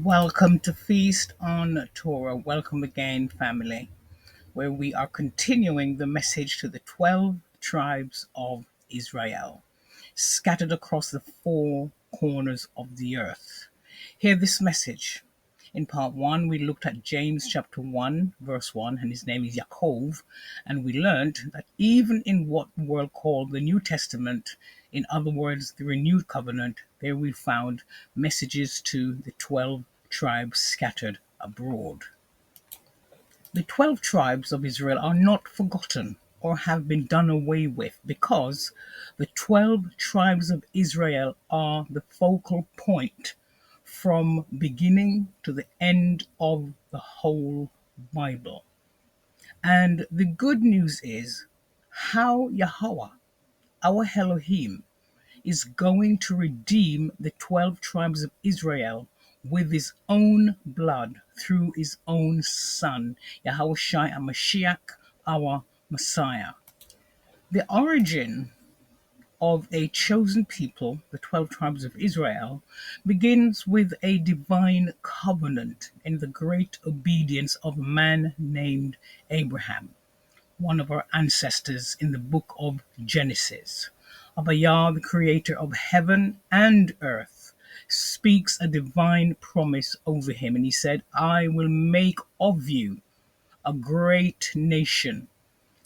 Welcome to Feast on Torah. Welcome again, family, where we are continuing the message to the 12 tribes of Israel, scattered across the four corners of the earth. Hear this message. In part one, we looked at James chapter 1, verse 1, and his name is Yaakov, and we learned that even in what the world called the New Testament, in other words, the renewed covenant, there we found messages to the 12 tribes scattered abroad. The 12 tribes of Israel are not forgotten or have been done away with because the 12 tribes of Israel are the focal point from beginning to the end of the whole Bible. And the good news is how Yahweh, our Elohim, is going to redeem the 12 tribes of Israel with his own blood through his own son, Yahushua HaMashiach, our Messiah. The origin of a chosen people, the 12 tribes of Israel, begins with a divine covenant in the great obedience of a man named Abraham, one of our ancestors in the book of Genesis. Abba, the creator of heaven and earth, speaks a divine promise over him, and he said, I will make of you a great nation,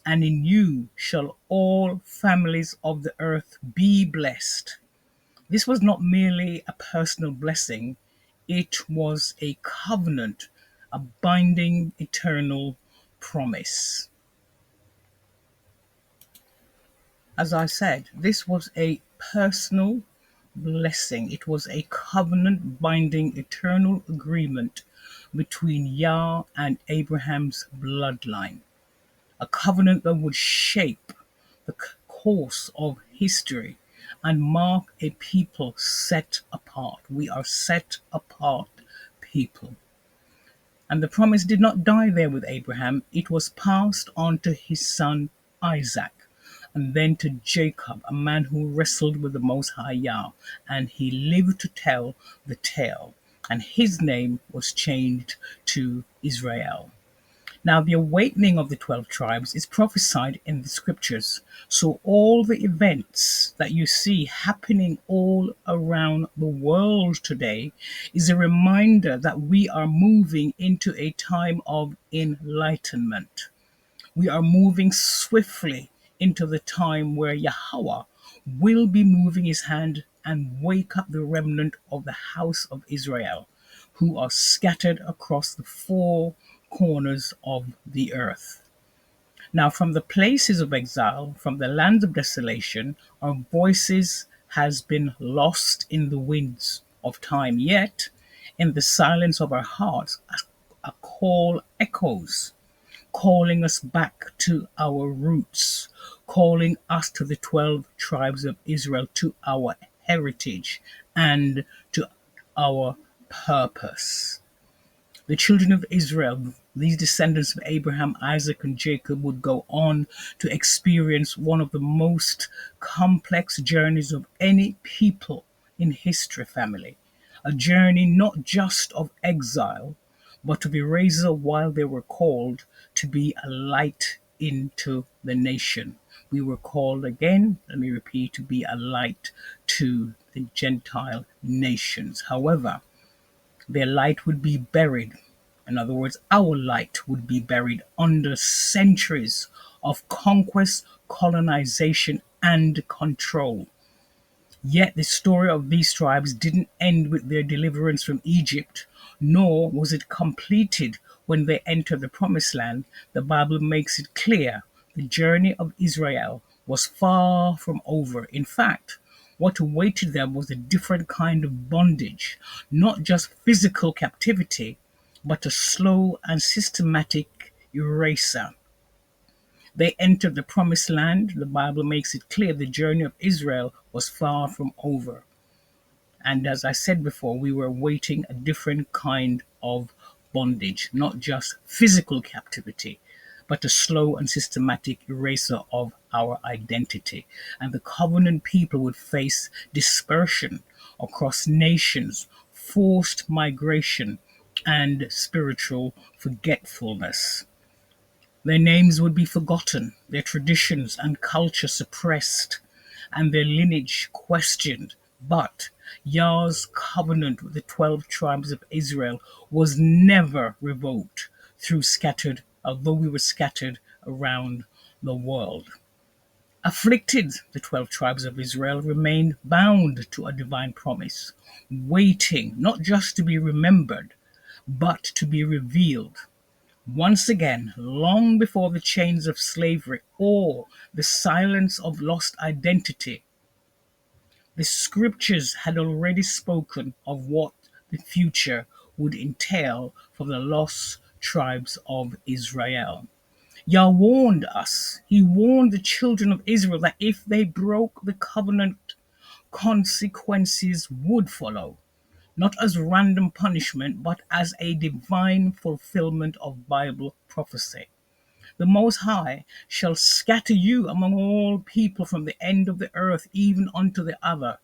and in you shall all families of the earth be blessed. This was not merely a personal blessing, it was a covenant, a binding eternal promise. As I said, this was a personal blessing. It was a covenant binding eternal agreement between Yah and Abraham's bloodline. A covenant that would shape the course of history and mark a people set apart. We are set apart people. And the promise did not die there with Abraham. It was passed on to his son Isaac, and then to Jacob, a man who wrestled with the Most High Yah, and he lived to tell the tale, and his name was changed to Israel. Now, the awakening of the 12 tribes is prophesied in the scriptures. So all the events that you see happening all around the world today is a reminder that we are moving into a time of enlightenment. We are moving swiftly into the time where Yahweh will be moving his hand and wake up the remnant of the house of Israel, who are scattered across the four corners of the earth. Now, from the places of exile, from the lands of desolation, our voices has been lost in the winds of time. Yet, in the silence of our hearts, a call echoes, calling us back to our roots, calling us to the 12 tribes of Israel, to our heritage and to our purpose. The children of Israel, these descendants of Abraham, Isaac, and Jacob, would go on to experience one of the most complex journeys of any people in history, family. A journey not just of exile, but of erasure while they were called to be a light into the nation. We were called again, let me repeat, to be a light to the Gentile nations. However, their light would be buried. In other words, our light would be buried under centuries of conquest, colonization, and control. Yet the story of these tribes didn't end with their deliverance from Egypt, nor was it completed when they entered the promised land. The Bible makes it clear the journey of Israel was far from over. In fact, what awaited them was a different kind of bondage, not just physical captivity, but a slow and systematic eraser. They entered the promised land. The Bible makes it clear the journey of Israel was far from over. And as I said before, we were awaiting a different kind of bondage, not just physical captivity, but a slow and systematic eraser of our identity. And the covenant people would face dispersion across nations, forced migration and spiritual forgetfulness. Their names would be forgotten, their traditions and culture suppressed, and their lineage questioned. But Yah's covenant with the 12 tribes of Israel was never revoked through scattered, although we were scattered around the world. Afflicted, the 12 tribes of Israel remained bound to a divine promise, waiting not just to be remembered, but to be revealed. Once again, long before the chains of slavery or the silence of lost identity, the scriptures had already spoken of what the future would entail for the lost tribes of Israel. Yah warned us, he warned the children of Israel that if they broke the covenant, consequences would follow, not as random punishment, but as a divine fulfillment of Bible prophecy. The Most High shall scatter you among all people from the end of the earth even unto the other.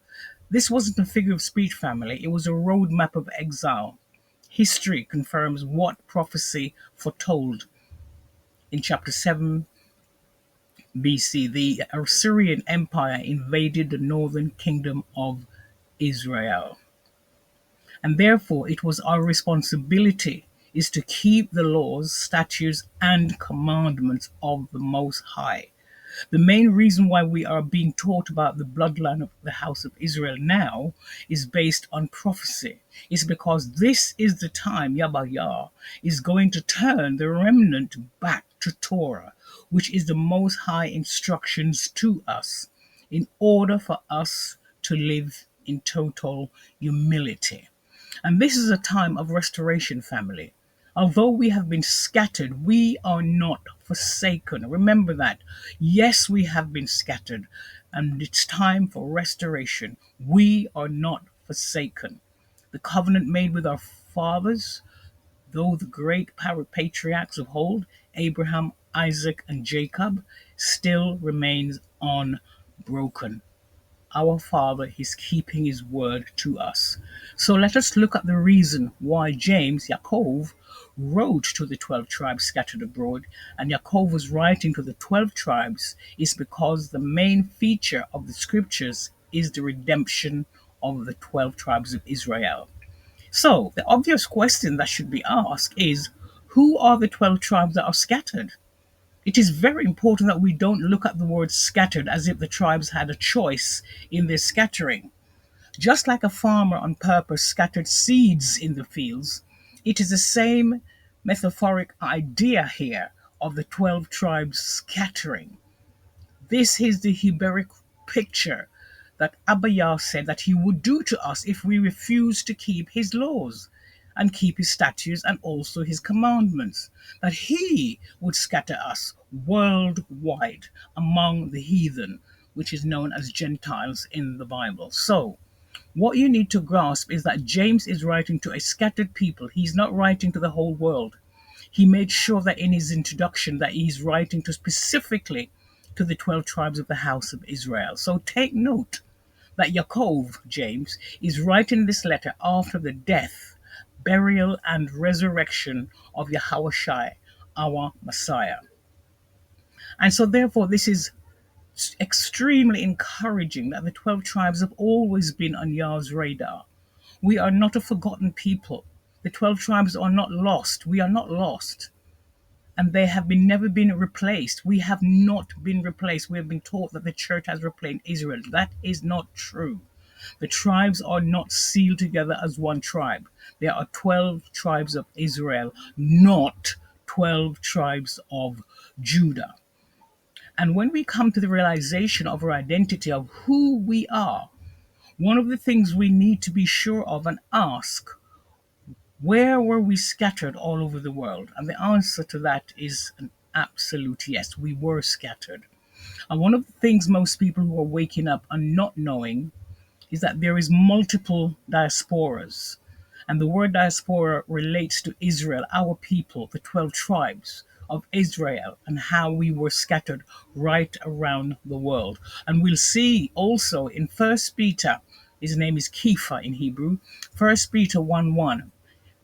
This wasn't a figure of speech, family, it was a roadmap of exile. History confirms what prophecy foretold. In chapter 7 BC, the Assyrian Empire invaded the northern kingdom of Israel. And therefore, it was our responsibility is to keep the laws, statutes, and commandments of the Most High. The main reason why we are being taught about the bloodline of the house of Israel now is based on prophecy. It's because this is the time Yah is going to turn the remnant back to Torah, which is the Most High instructions to us, in order for us to live in total humility. And this is a time of restoration, family. Although we have been scattered, we are not forsaken. Remember that. Yes, we have been scattered, and it's time for restoration. We are not forsaken. The covenant made with our fathers, though the great patriarchs of old, Abraham, Isaac, and Jacob, still remains unbroken. Our Father is keeping his word to us. So let us look at the reason why James, Yaakov, wrote to the 12 tribes scattered abroad, and Yaakov was writing to the 12 tribes is because the main feature of the scriptures is the redemption of the 12 tribes of Israel. So the obvious question that should be asked is, who are the 12 tribes that are scattered? It is very important that we don't look at the word scattered as if the tribes had a choice in their scattering. Just like a farmer on purpose scattered seeds in the fields, it is the same metaphoric idea here of the 12 tribes scattering. This is the Hebrew picture that Abba Yah said that he would do to us if we refuse to keep his laws and keep his statutes and also his commandments, that he would scatter us worldwide among the heathen, which is known as Gentiles in the Bible. So, what you need to grasp is that James is writing to a scattered people. He's not writing to the whole world. He made sure that in his introduction that he's writing to specifically to the 12 tribes of the house of Israel. So take note that Yaakov, James, is writing this letter after the death, burial, and resurrection of Yahushua, our Messiah. And so therefore this is extremely encouraging that the 12 tribes have always been on Yah's radar. We are not a forgotten people. The 12 tribes are not lost. We are not lost. And they have been never been replaced. We have not been replaced. We have been taught that the church has replaced Israel. That is not true. The tribes are not sealed together as one tribe. There are 12 tribes of Israel, not 12 tribes of Judah. And when we come to the realization of our identity of who we are, one of the things we need to be sure of and ask, where were we scattered all over the world? And the answer to that is an absolute yes. We were scattered. And one of the things most people who are waking up are not knowing is that there is multiple diasporas. And the word diaspora relates to Israel, our people, the 12 tribes of Israel, and how we were scattered right around the world. And we'll see also in First Peter His name is Kepha in Hebrew. First Peter 1:1.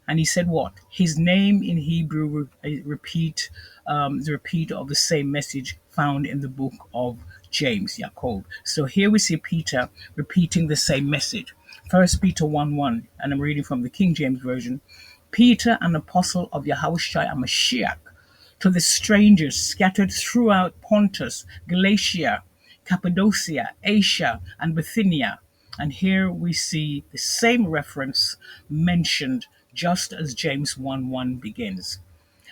And he said what? His name in Hebrew the repeat of the same message found in the book of James, Yaakov. So here we see Peter repeating the same message. First Peter 1:1, and I'm reading from the King James Version. Peter, an apostle of Yahushua HaMashiach, to the strangers scattered throughout Pontus, Galatia, Cappadocia, Asia, and Bithynia. And here we see the same reference mentioned just as James 1:1 begins.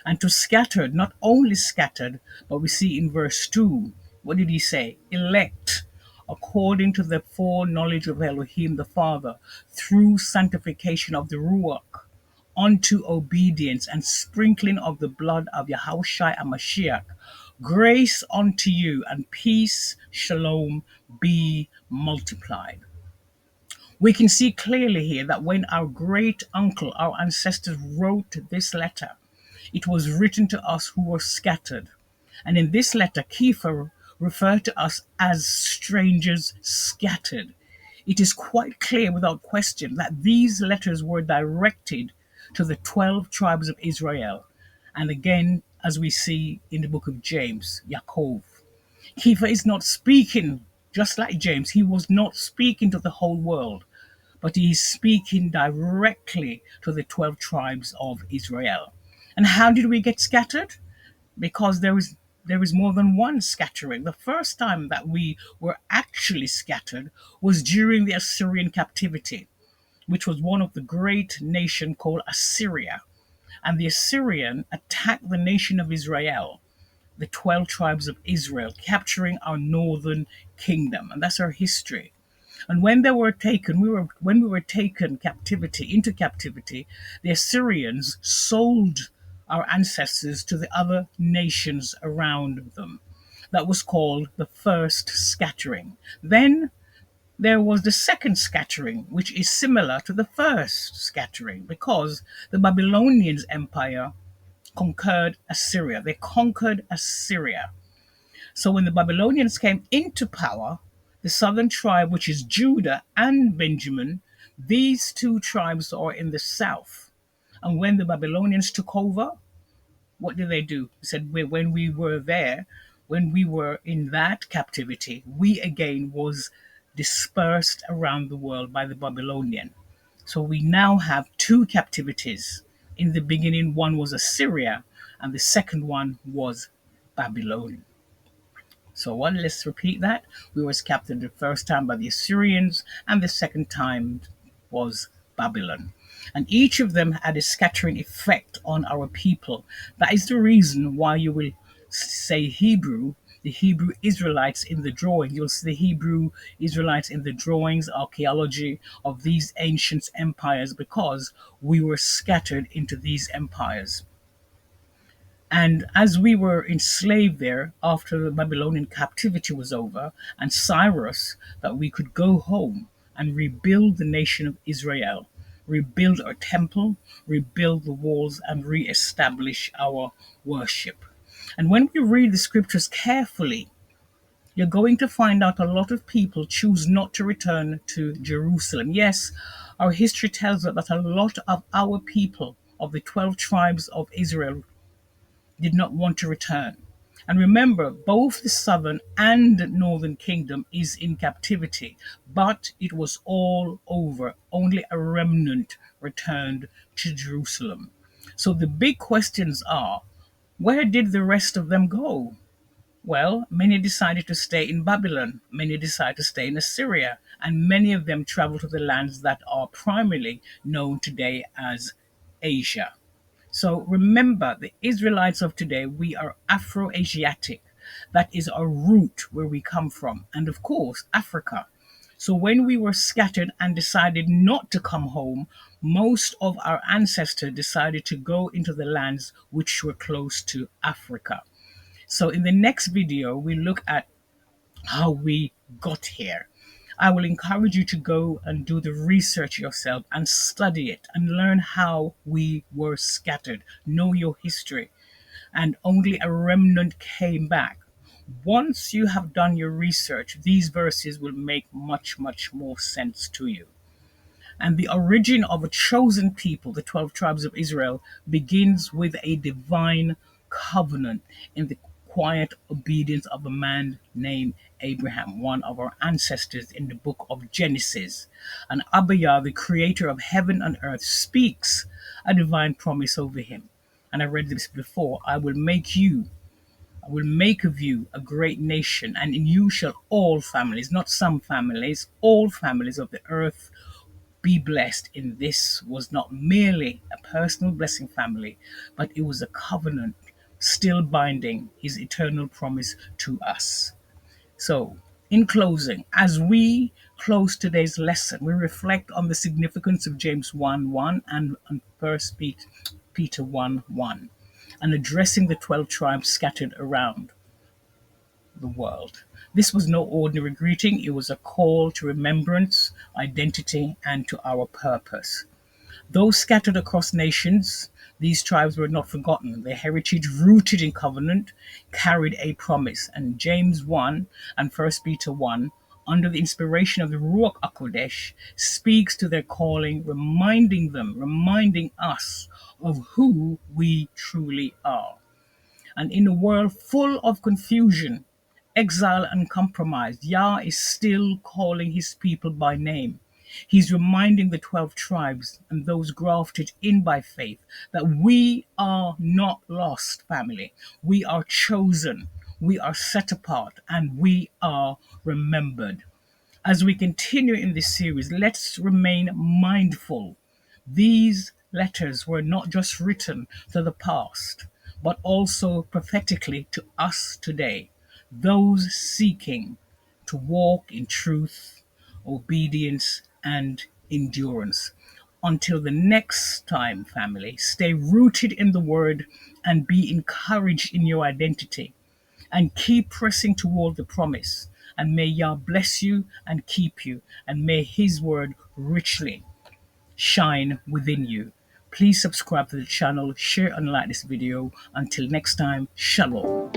And to scattered, not only scattered, but we see in verse 2, what did he say? Elect according to the foreknowledge of Elohim the Father, through sanctification of the Ruach, unto obedience and sprinkling of the blood of Yahushua Mashiach. Grace unto you and peace, shalom, be multiplied. We can see clearly here that when our great uncle, our ancestors wrote this letter, it was written to us who were scattered. And in this letter, Kepha referred to us as strangers scattered. It is quite clear without question that these letters were directed to the 12 tribes of Israel. And again, as we see in the book of James, Yaakov. Kepha is not speaking just like James. He was not speaking to the whole world, but he is speaking directly to the 12 tribes of Israel. And how did we get scattered? Because there is more than one scattering. The first time that we were actually scattered was during the Assyrian captivity, which was one of the great nation called Assyria. And the Assyrian attacked the nation of Israel, the 12 tribes of Israel, capturing our northern kingdom. And that's our history. And when they were taken, when we were taken into captivity, the Assyrians sold our ancestors to the other nations around them. That was called the first scattering. Then there was the second scattering, which is similar to the first scattering, because the Babylonians empire conquered Assyria. They conquered Assyria. So when the Babylonians came into power, the southern tribe, which is Judah and Benjamin, these two tribes are in the south. And when the Babylonians took over, what did they do? They said, when we were there, when we were in that captivity, we again was dispersed around the world by the Babylonian. So we now have two captivities. In the beginning, one was Assyria, and the second one was Babylon. So let's repeat that. We were captured the first time by the Assyrians, and the second time was Babylon. And each of them had a scattering effect on our people. That is the reason why you will say Hebrew, the Hebrew Israelites in the drawing. You'll see the Hebrew Israelites in the drawings, archaeology of these ancient empires, because we were scattered into these empires. And as we were enslaved there after the Babylonian captivity was over, and Cyrus, that we could go home and rebuild the nation of Israel, rebuild our temple, rebuild the walls, and reestablish our worship. And when we read the scriptures carefully, you're going to find out a lot of people choose not to return to Jerusalem. Yes, our history tells us that a lot of our people of the 12 tribes of Israel did not want to return. And remember, both the southern and northern kingdom is in captivity, but it was all over. Only a remnant returned to Jerusalem. So the big questions are, where did the rest of them go? Well, many decided to stay in Babylon, many decided to stay in Assyria, and many of them traveled to the lands that are primarily known today as Asia. So remember, the Israelites of today, we are Afro-Asiatic. That is our root, where we come from. And of course, Africa. So when we were scattered and decided not to come home, most of our ancestors decided to go into the lands which were close to Africa. So in the next video, we look at how we got here. I will encourage you to go and do the research yourself and study it and learn how we were scattered. Know your history. And only a remnant came back. Once you have done your research, these verses will make much, much more sense to you. And the origin of a chosen people, the 12 tribes of Israel, begins with a divine covenant in the quiet obedience of a man named Abraham, one of our ancestors in the book of Genesis. And Abiyah, the creator of heaven and earth, speaks a divine promise over him. And I read this before: I will make of you a great nation, and in you shall all families, not some families, all families of the earth be blessed. In this was not merely a personal blessing family, but it was a covenant still binding his eternal promise to us. So, in closing, as we close today's lesson, we reflect on the significance of James 1:1 and 1 Peter 1:1, and addressing the 12 tribes scattered around the world. This was no ordinary greeting, it was a call to remembrance, identity, and to our purpose. Though scattered across nations, these tribes were not forgotten. Their heritage, rooted in covenant, carried a promise. And James 1 and 1 Peter 1, under the inspiration of the Ruach HaKodesh, speaks to their calling, reminding us of who we truly are. And in a world full of confusion, exile, and compromise, Yah is still calling his people by name. He's reminding the 12 tribes and those grafted in by faith that we are not lost, family. We are chosen, we are set apart, and we are remembered. As we continue in this series, let's remain mindful. These letters were not just written to the past, but also prophetically to us today, those seeking to walk in truth, obedience, and endurance. Until the next time, family, stay rooted in the word and be encouraged in your identity, and keep pressing toward the promise. And may Yah bless you and keep you, and may his word richly shine within you. Please subscribe to the channel, share and like this video. Until next time, shalom.